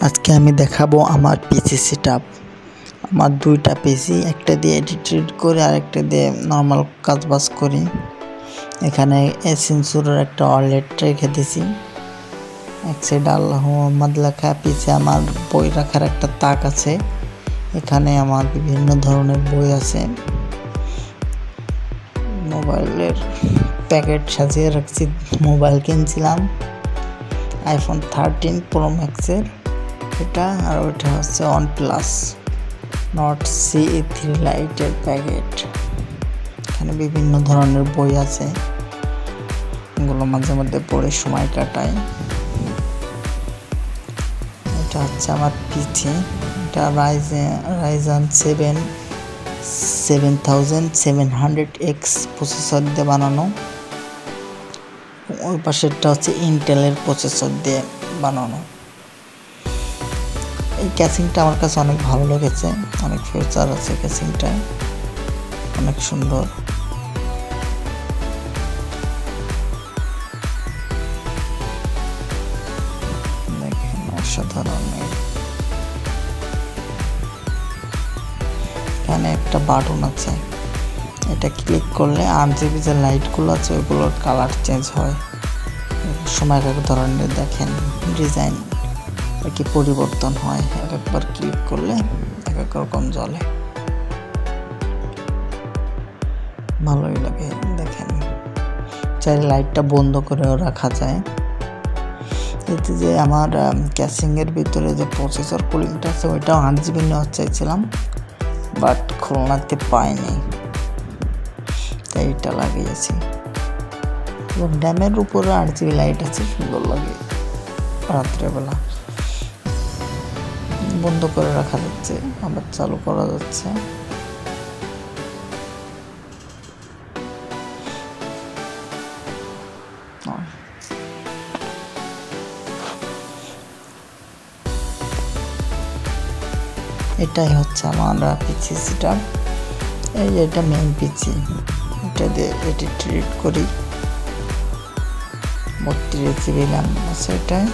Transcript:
আজকে আমি দেখাবো আমার পিসি সেটআপ। আমার দুইটা পিসি, একটা দিয়ে এডিট করে আরেকটা দিয়ে নরমাল কাজবাজ করি। এখানে এসেন্সুরের একটা ওয়ালেট রেখে দিয়েছি, এক সাইড আল্লাহ মোহাম্মদ লেখা, পিছে আমার বই রাখার একটা তাক আছে। এখানে আমার বিভিন্ন ধরনের বই আছে। মোবাইলের প্যাকেট সাজিয়ে রাখছি। মোবাইল কিনছিলাম আইফোন 13 প্রো ম্যাক্সের এটা, আর ওইটা হচ্ছে OnePlus Nord CE3 লাইটের প্যাকেট। এখানে বিভিন্ন ধরনের বই আছে, এগুলো মাঝে মধ্যে পড়ে সময় কাটাই। এটা হচ্ছে আমার পিসি, এটা রাইজেন 7700X প্রসেসর দিয়ে বানানো। ওই পাশেরটা হচ্ছে ইন্টেলের প্রসেসর দিয়ে বানানো। এই ক্যাসিংটা আমার কাছে অনেক ভালো লেগেছে, অনেক ফিচার আছে ক্যাসিংটায়, অনেক সুন্দর। দেখেন অসাধারণ। এখানে একটা বাটন আছে, এটা ক্লিক করলে RGB যে লাইটগুলো আছে ওইগুলোর কালার চেঞ্জ হয় সময় এক ধরনের। দেখেন ডিজাইন কি পরিবর্তন হয়, একবার ক্লিক করলে এক এক রকম জ্বলে, ভালোই লাগে। দেখেন চাইলে লাইটটা বন্ধ করেও রাখা যায়। এতে যে আমার ক্যাসিংয়ের ভিতরে যে প্রসেসর কুলিংটা আছে ওইটাও 8GB নেওয়ার চাইছিলাম, বাট খুলনাতে পাইনি, তাই এটা লাগিয়েছি। এবং ড্যামের উপরে 8GB লাইট আছে, সুন্দর লাগে রাত্রেবেলা। বন্ধ করে রাখা যাচ্ছে, আবার চালু করা যাচ্ছে। এটাই হচ্ছে আমার পিসি সেটআপ। এই যে এটা মেইন পিসি, এটা দিয়ে এডিট করি। 32GB র্যাম আছে এটাই।